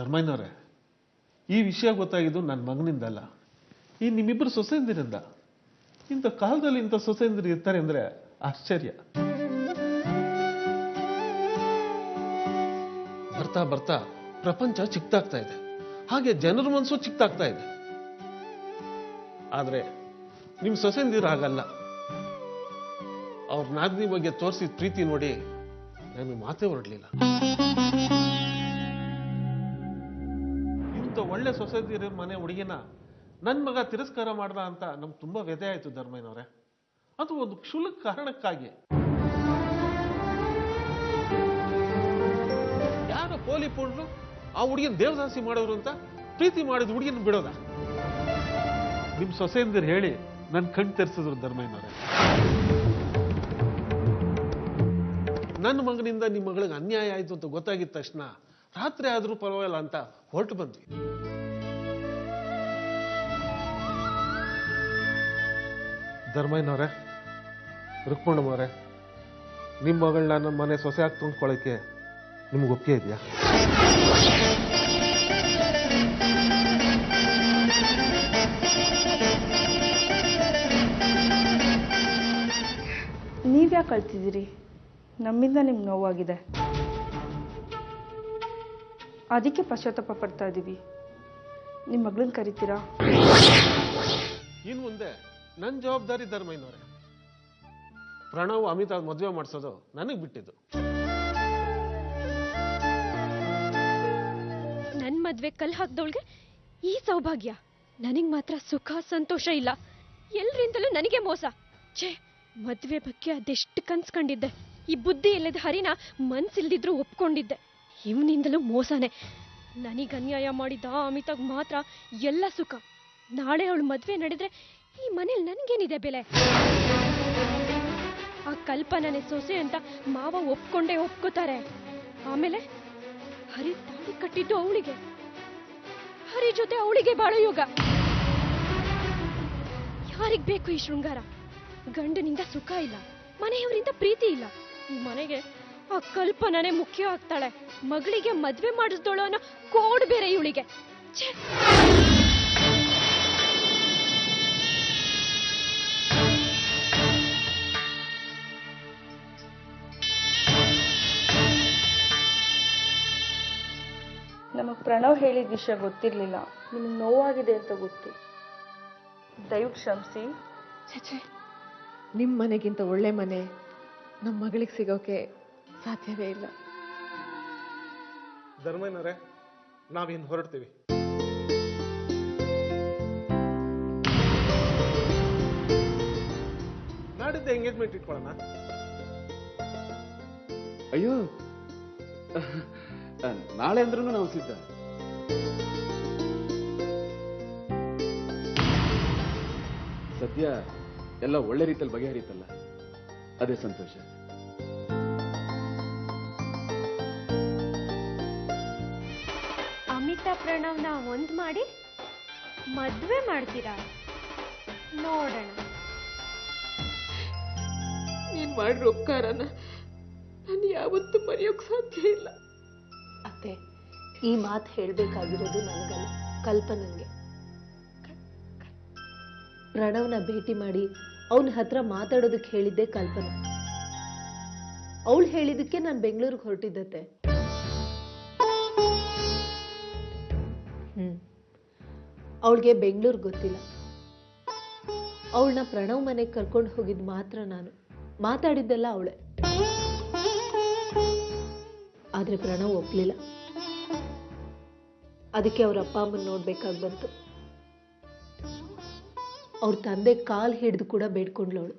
ಧರ್ಮಯ್ಯನವರೇ, ಈ ವಿಷಯ ಗೊತ್ತಾಗಿದ್ದು ನನ್ನ ಮಗನಿಂದಲ್ಲ, ಈ ನಿಮ್ಮಿಬ್ಬರು ಸೊಸೆಯಂದಿರಿಂದ. ಇಂಥ ಕಾಲದಲ್ಲಿ ಇಂಥ ಸೊಸೆಯಂದಿರು ಇರ್ತಾರೆ ಅಂದ್ರೆ ಆಶ್ಚರ್ಯ. ಬರ್ತಾ ಬರ್ತಾ ಪ್ರಪಂಚ ಚಿಕ್ಕದಾಗ್ತಾ ಇದೆ, ಹಾಗೆ ಜನರ ಮನಸ್ಸು ಚಿಕ್ಕದಾಗ್ತಾ ಇದೆ. ಆದ್ರೆ ನಿಮ್ ಸೊಸೆಯಂದಿರು ಹಾಗಲ್ಲ. ಅವ್ರ ನಾದಿನಿ ಬಗ್ಗೆ ತೋರಿಸಿದ ಪ್ರೀತಿ ನೋಡಿ ನಾನು ಮಾತೇ ಹೊರಡ್ಲಿಲ್ಲ. ಇಂಥ ಒಳ್ಳೆ ಸೊಸೆಯಂದಿರ ಮನೆ ಹುಡುಗಿನ ನನ್ ಮಗ ತಿರಸ್ಕಾರ ಮಾಡ್ದ ಅಂತ ನಮ್ಗೆ ತುಂಬಾ ವ್ಯಥೆ ಆಯ್ತು ಧರ್ಮಯ್ಯನವರೇ. ಅದು ಒಂದು ಕ್ಷುಲ್ಲಕ ಕಾರಣಕ್ಕಾಗಿ. ಯಾರೋ ಪೋಲಿ ಪುಂಡ್ರು ಆ ಹುಡುಗಿನ ದೇವದಾಸಿ ಮಾಡೋರು ಅಂತ ಪ್ರೀತಿ ಮಾಡಿದ ಹುಡುಗಿನ ಬಿಡೋದ? ನಿಮ್ ಸೊಸೆಯಂದಿರು ಹೇಳಿ ನನ್ ಕಣ್ ತೆರೆಸಿದ್ರು ಧರ್ಮಯ್ಯನವರೇ. ನನ್ನ ಮಗನಿಂದ ನಿಮ್ಮ ಮಗಳಿಗೆ ಅನ್ಯಾಯ ಆಯ್ತು ಅಂತ ಗೊತ್ತಾಗಿದ ತಕ್ಷಣ ರಾತ್ರಿ ಆದ್ರೂ ಪರವಾಗಿಲ್ಲ ಅಂತ ಹೊರಟು ಬಂದ್ವಿ. ಧರ್ಮಯ್ಯನವರೇ, ರುಕ್ಮಣ್ಣಮ್ಮವ್ರೆ, ನಿಮ್ಮ ಮಗಳನ್ನ ನಮ್ಮ ಮನೆ ಸೊಸೆ ಹಾಕಿ ತುಂಬ್ಕೊಳ್ಳೋಕೆ ನಿಮ್ಗೆ ಒಪ್ಪಿಗೆ ಇದೆಯಾ? ನೀವ್ಯಾಕೆ ಅಳ್ತಿದ್ದೀರಿ? ನಮ್ಮಿಂದ ನಿಮ್ಗೆ ನೋವಾಗಿದೆ, ಅದಕ್ಕೆ ಪಶ್ಚಾತ್ತಾಪ ಪಡ್ತಾ ಇದ್ದೀವಿ. ನಿಮ್ಮ ಮಗಳನ್ನ ಕರಿತೀರಾ? ಇನ್ ಮುಂದೆ ನನ್ನ ಜವಾಬ್ದಾರಿ ಧರ್ಮಯ್ಯನವರೇ. ಪ್ರಣವ್ ಅಮಿತಾ ಮದುವೆ ಮಾಡಿಸೋದು ನನಗೆ ಬಿಟ್ಟಿದ್ದು. ನನ್ ಮದ್ವೆ ಕಲ್ ಹಾಕ್ದವಳ್ಗೆ ಈ ಸೌಭಾಗ್ಯ, ನನಗ್ ಮಾತ್ರ ಸುಖ ಸಂತೋಷ ಇಲ್ಲ. ಎಲ್ರಿಂದಲೂ ನನಗೆ ಮೋಸ. ಛೇ, ಮದ್ವೆ ಬಗ್ಗೆ ಅದೆಷ್ಟು ಕನ್ಸ್ಕೊಂಡಿದ್ದೆ. ಈ ಬುದ್ಧಿ ಇಲ್ಲದ ಹರಿನ ಮನ್ಸಿಲ್ದಿದ್ರು ಒಪ್ಕೊಂಡಿದ್ದೆ. ಇವನಿಂದಲೂ ಮೋಸನೇ. ನನಗ್ ಅನ್ಯಾಯ ಮಾಡಿದ ಅಮಿತಾಗ್ ಮಾತ್ರ ಎಲ್ಲ ಸುಖ. ನಾಳೆ ಅವಳು ಮದ್ವೆ ನಡೆದ್ರೆ ಈ ಮನೇಲಿ ನನ್ಗೇನಿದೆ ಬೆಲೆ? ಆ ಕಲ್ಪನೆ ಸೊಸೆ ಅಂತ ಮಾವ ಒಪ್ಕೊಂಡೇ ಒಪ್ಕೋತಾರೆ. ಆಮೇಲೆ ಹರಿ ತಾಳಿ ಕಟ್ಟಿದ್ದು ಅವಳಿಗೆ, ಹರಿ ಜೊತೆ ಅವಳಿಗೆ ಬಾಳೋ ಯೋಗ. ಯಾರಿಗ್ ಬೇಕು ಈ ಶೃಂಗಾರ? ಗಂಡನಿಂದ ಸುಖ ಇಲ್ಲ, ಮನೆಯವರಿಂದ ಪ್ರೀತಿ ಇಲ್ಲ. ಈ ಮನೆಗೆ ಆ ಕಲ್ಪನೆ ಮುಖ್ಯ ಆಗ್ತಾಳೆ. ಮಗಳಿಗೆ ಮದ್ವೆ ಮಾಡಿಸ್ದೋಳು ಅನ್ನೋ ಕೋಡ್ ಬೇರೆ ಇವಳಿಗೆ. ನಮಗೆ ಪ್ರಣವ್ ಹೇಳಿದ ವಿಷಯ ಗೊತ್ತಿರಲಿಲ್ಲ. ನಿಮಗೆ ನೋವಾಗಿದೆ ಅಂತ ಗೊತ್ತು. ದಯವಿಟ್ಟು ಕ್ಷಮಿಸಿ. ಛೇ, ನಿಮ್ಮ ಮನೆಗಿಂತ ಒಳ್ಳೆ ಮನೆ ನಮ್ಮ ಮಗಳಿಗೆ ಸಿಗೋಕೆ ಸಾಧ್ಯವೇ ಇಲ್ಲ. ಧರ್ಮಯ್ಯನವರೇ, ನಾವಿನ್ ಹೊರಡ್ತೀವಿ. ನಾಡಿದ್ದೆ ಎಂಗೇಜ್ಮೆಂಟ್ ಇಟ್ಕೊಳ್ಳೋಣ. ಅಯ್ಯೋ, ನಾಳೆ ಅಂದ್ರೂ ನಾವು ಸಿದ್ಧ. ಸದ್ಯ ಎಲ್ಲ ಒಳ್ಳೆ ರೀತಿಯಲ್ಲಿ ಬಗೆಹರಿತಲ್ಲ, ಅದೇ ಸಂತೋಷ. ಅಮಿತಾ ಪ್ರಣವ್ನ ಒಂದ್ ಮಾಡಿ ಮದ್ವೆ ಮಾಡ್ತೀರಾ? ನೋಡೋಣ. ನೀನ್ ಮಾಡಿರೋ ಉಪಕಾರನ ನಾನು ಯಾವತ್ತೂ ಮರೆಯೋಕ್ ಸಾಧ್ಯ ಇಲ್ಲ. ಅತ್ತೆ, ಈ ಮಾತು ಹೇಳ್ಬೇಕಾಗಿರೋದು ನನಗಲ್ಲ, ಕಲ್ಪನಂಗೆ. ಪ್ರಣವ್ನ ಭೇಟಿ ಮಾಡಿ ಅವನ ಹತ್ರ ಮಾತಾಡೋದಕ್ಕೆ ಹೇಳಿದ್ದೆ ಕಲ್ಪನಾ. ಅವಳು ಹೇಳಿದಕ್ಕೆ ನಾನು ಬೆಂಗಳೂರಿಗೆ ಹೊರಟಿದ್ದತ್ತೆ. ಅವಳಿಗೆ ಬೆಂಗಳೂರು ಗೊತ್ತಿಲ್ಲ. ಅವಳನ್ನ ಪ್ರಣವ್ ಮನೆಗೆ ಕರ್ಕೊಂಡು ಹೋಗಿದ್ ಮಾತ್ರ ನಾನು. ಮಾತಾಡಿದ್ದೆಲ್ಲ ಅವಳೆ. ಆದ್ರೆ ಪ್ರಣವ್ ಒಪ್ಲಿಲ್ಲ. ಅದಕ್ಕೆ ಅವ್ರ ಅಪ್ಪ ಅಮ್ಮನ ನೋಡ್ಬೇಕಾಗಿ ಬಂತು. ಅವ್ರ ತಂದೆ ಕಾಲ್ ಹಿಡಿದು ಕೂಡ ಬೇಡ್ಕೊಂಡ್ಲವಳು.